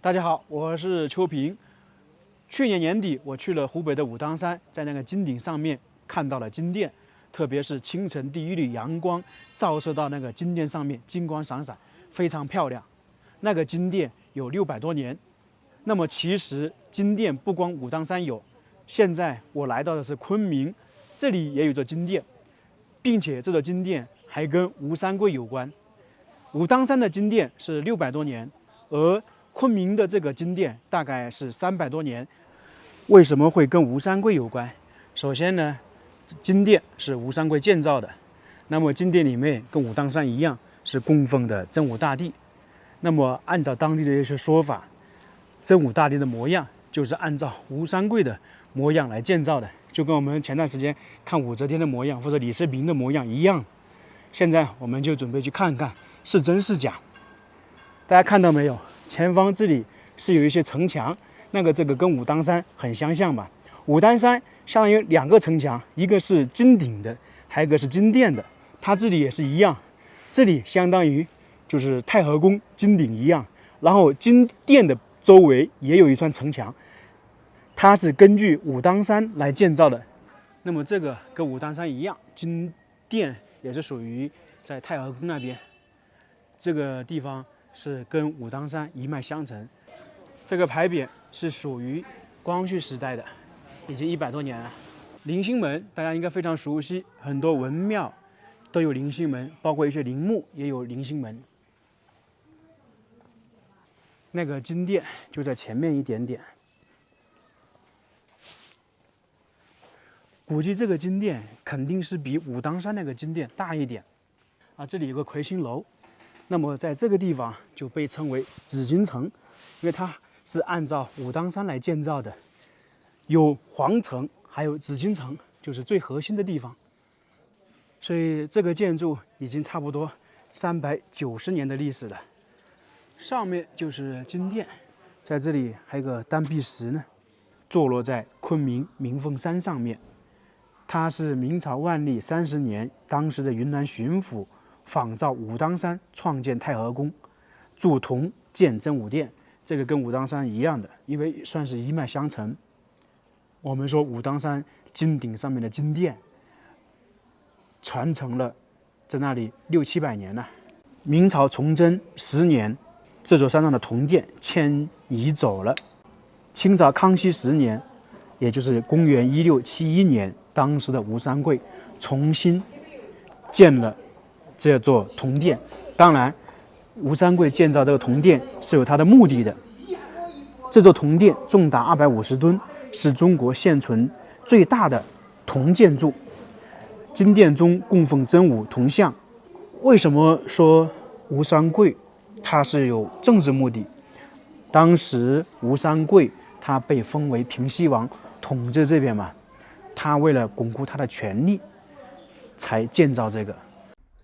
大家好，我是邱平。去年年底，我去了湖北的武当山，在那个金顶上面看到了金殿，特别是清晨第一缕阳光照射到那个金殿上面，金光闪闪，非常漂亮。那个金殿有600多年。那么其实金殿不光武当山有，现在我来到的是昆明，这里也有座金殿，并且这座金殿还跟吴三桂有关。武当山的金殿是600多年，而昆明的这个金殿大概是300多年。为什么会跟吴三桂有关？首先呢，金殿是吴三桂建造的，那么金殿里面跟武当山一样是供奉的真武大帝。那么按照当地的一些说法，真武大帝的模样就是按照吴三桂的模样来建造的，就跟我们前段时间看武则天的模样或者李世民的模样一样。现在我们就准备去看看是真是假。大家看到没有？前方这里是有一些城墙，这个跟武当山很相像吧？武当山相当于2个城墙，一个是金顶的，还有一个是金殿的。它这里也是一样，这里相当于就是太和宫金顶一样，然后金殿的周围也有一串城墙，它是根据武当山来建造的。那么这个跟武当山一样，金殿也是属于在太和宫那边，这个地方是跟武当山一脉相承。这个牌匾是属于光绪时代的，已经100多年了。棂星门大家应该非常熟悉，很多文庙都有棂星门，包括一些陵墓也有棂星门。那个金殿就在前面一点点，估计这个金殿肯定是比武当山那个金殿大一点啊。这里有个魁星楼，那么在这个地方就被称为紫禁城，因为它是按照武当山来建造的，有皇城，还有紫禁城，就是最核心的地方。所以这个建筑已经差不多390年的历史了。上面就是金殿，在这里还有个丹壁石呢，坐落在昆明鸣凤山上面。它是明朝万历30年，当时的云南巡抚仿照武当山创建太和宫，铸铜建真武殿。这个跟武当山一样的，因为算是一脉相承。我们说武当山金顶上面的金殿传承了在那里600-700年了。明朝崇祯10年，这座山上的铜殿迁移走了。清朝康熙10年，也就是公元1671年，当时的吴三桂重新建了这座铜殿。当然，吴三桂建造这个铜殿是有它的目的的。这座铜殿重达250吨，是中国现存最大的铜建筑。金殿中供奉真武铜像。为什么说吴三桂他是有政治目的？当时吴三桂他被封为平西王，统治这边嘛，他为了巩固他的权力才建造这个。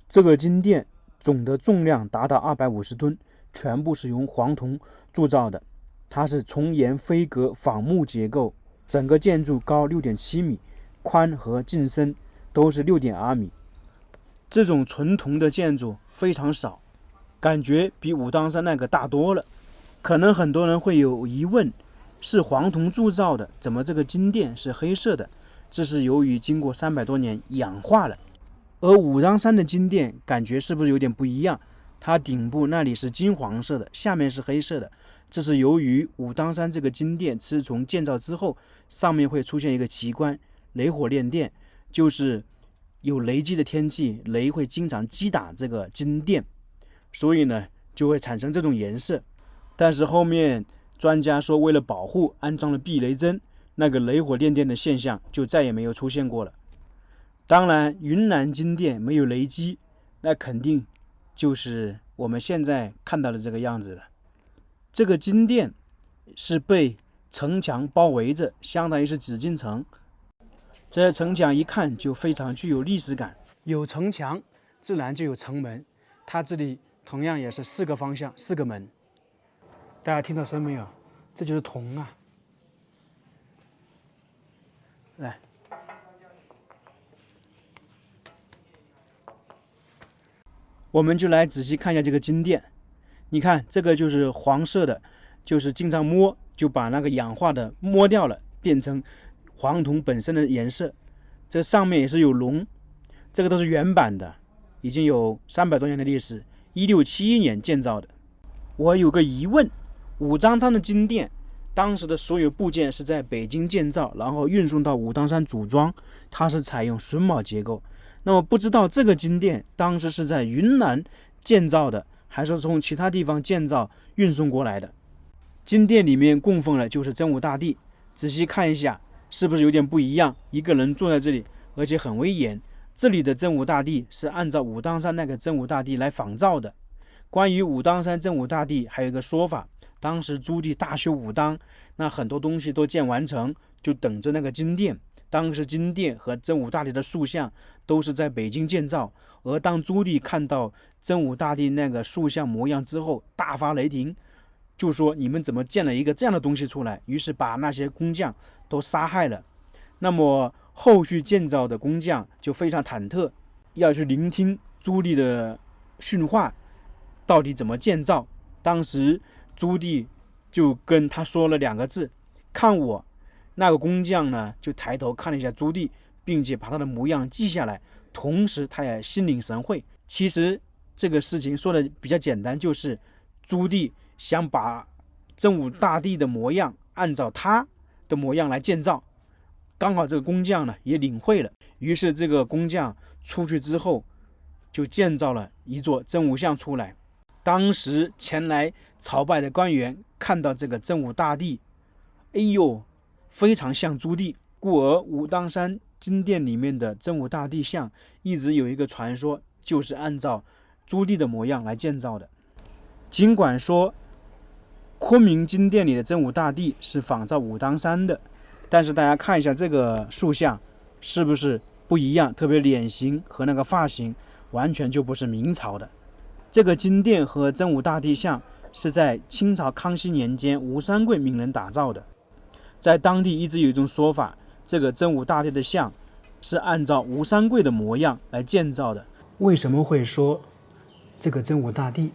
这个金殿总的重量达到250吨，全部是用黄铜铸造的。它是重檐飞阁仿木结构，整个建筑高6.7米，宽和进深都是6.2米。这种纯铜的建筑非常少，感觉比武当山那个大多了。可能很多人会有疑问，是黄铜铸造的，怎么这个金殿是黑色的？这是由于经过300多年氧化了。而武当山的金殿感觉是不是有点不一样？它顶部那里是金黄色的，下面是黑色的。这是由于武当山这个金殿自从建造之后，上面会出现一个奇观，雷火炼殿，就是有雷击的天气，雷会经常击打这个金殿，所以呢就会产生这种颜色。但是后面专家说，为了保护，安装了避雷针，那个雷火炼殿的现象就再也没有出现过了。当然，云南金殿没有雷击，那肯定就是我们现在看到的这个样子了。这个金殿是被城墙包围着，相当于是紫禁城。这些城墙一看就非常具有历史感，有城墙自然就有城门，它这里同样也是4个方向4个门。大家听到声没有？这就是铜啊！来，我们就来仔细看一下这个金殿。你看，这个就是黄色的，就是经常摸就把那个氧化的摸掉了，变成黄铜本身的颜色。这上面也是有龙，这个都是原版的，已经有300多年的历史，1671年建造的。我有个疑问，武当山的金殿当时的所有部件是在北京建造，然后运送到武当山组装，它是采用榫卯结构。那么不知道这个金殿当时是在云南建造的，还是从其他地方建造运送过来的？金殿里面供奉的就是真武大帝，仔细看一下是不是有点不一样？一个人坐在这里，而且很威严。这里的真武大帝是按照武当山那个真武大帝来仿造的。关于武当山真武大帝还有一个说法，当时朱棣大修武当，那很多东西都建完成，就等着那个金殿。当时金殿和真武大帝的塑像都是在北京建造，而当朱棣看到真武大帝那个塑像模样之后，大发雷霆，就说你们怎么建了一个这样的东西出来？于是把那些工匠都杀害了。那么后续建造的工匠就非常忐忑，要去聆听朱棣的训话，到底怎么建造。当时朱棣就跟他说了2个字，看我。那个工匠呢就抬头看了一下朱棣，并且把他的模样记下来，同时他也心领神会。其实这个事情说的比较简单，就是朱棣想把真武大帝的模样按照他的模样来建造，刚好这个工匠呢也领会了，于是这个工匠出去之后就建造了一座真武像出来。当时前来朝拜的官员看到这个真武大帝，哎呦，非常像朱棣，故而武当山金殿里面的真武大帝像一直有一个传说，就是按照朱棣的模样来建造的。尽管说昆明金殿里的真武大帝是仿照武当山的，但是大家看一下这个塑像是不是不一样？特别脸型和那个发型完全就不是明朝的。这个金殿和真武大帝像是在清朝康熙年间吴三桂命人打造的。在当地一直有一种说法，这个真武大帝的像是按照吴三桂的模样来建造的。为什么会说这个真武大帝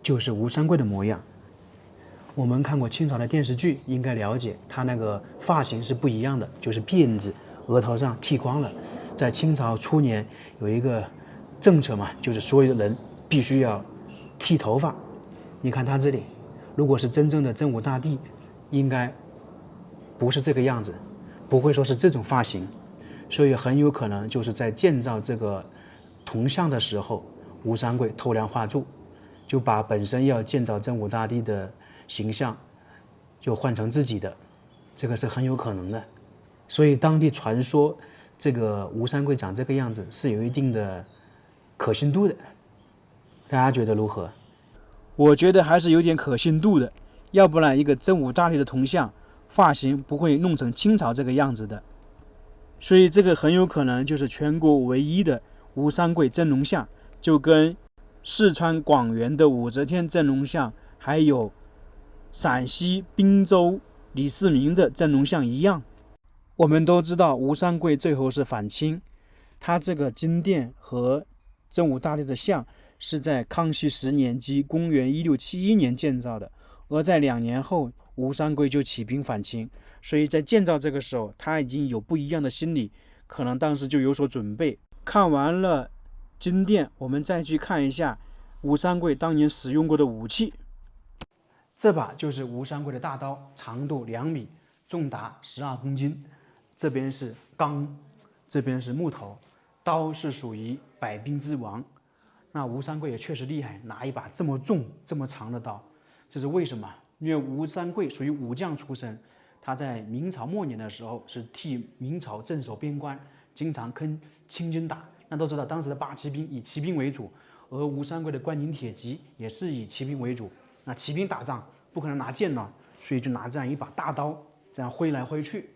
就是吴三桂的模样？我们看过清朝的电视剧，应该了解他那个发型是不一样的，就是辫子额头上剃光了。在清朝初年有一个政策嘛，就是所有的人必须要剃头发。你看他这里，如果是真正的真武大帝，应该不是这个样子，不会说是这种发型，所以很有可能就是在建造这个铜像的时候，吴三桂偷梁换柱，就把本身要建造真武大帝的形象就换成自己的，这个是很有可能的。所以当地传说这个吴三桂长这个样子是有一定的可信度的，大家觉得如何？我觉得还是有点可信度的，要不然一个真武大帝的铜像发型不会弄成清朝这个样子的。所以这个很有可能就是全国唯一的吴三桂真龙像，就跟四川广元的武则天真龙像，还有陕西滨州李世民的真龙像一样。我们都知道吴三桂最后是反清，他这个金殿和真武大帝的像是在康熙10年即公元1671年建造的，而在2年后吴三桂就起兵反清，所以在建造这个时候他已经有不一样的心理，可能当时就有所准备。看完了金殿，我们再去看一下吴三桂当年使用过的武器。这把就是吴三桂的大刀，长度2米，重达12公斤。这边是钢，这边是木头，刀是属于百兵之王。那吴三桂也确实厉害，拿一把这么重这么长的刀，这是为什么？因为吴三桂属于武将出身，他在明朝末年的时候是替明朝镇守边关，经常跟清军打。那都知道当时的八旗兵以骑兵为主，而吴三桂的关宁铁骑也是以骑兵为主。那骑兵打仗不可能拿剑了，所以就拿这样一把大刀，这样挥来挥去。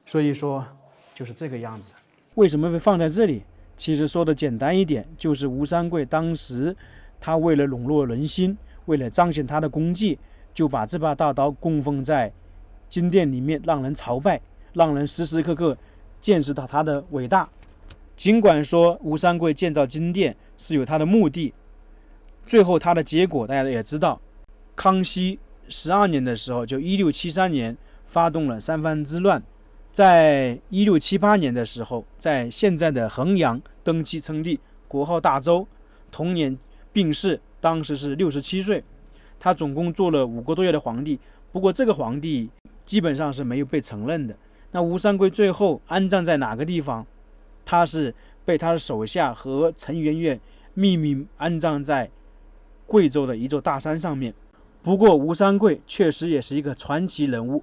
所以说就是这个样子。为什么会放在这里？其实说的简单一点，就是吴三桂当时他为了笼络人心，为了彰显他的功绩，就把这把大刀供奉在金殿里面，让人朝拜，让人时时刻刻见识到他的伟大。尽管说吴三桂建造金殿是有他的目的，最后他的结果大家也知道，康熙12年的时候，就1673年发动了三藩之乱，在1678年的时候，在现在的衡阳登基称帝，国号大周。同年病逝，当时是67岁。他总共做了5个多月的皇帝，不过这个皇帝基本上是没有被承认的。那吴三桂最后安葬在哪个地方？他是被他的手下和陈圆圆秘密安葬在贵州的一座大山上面。不过吴三桂确实也是一个传奇人物。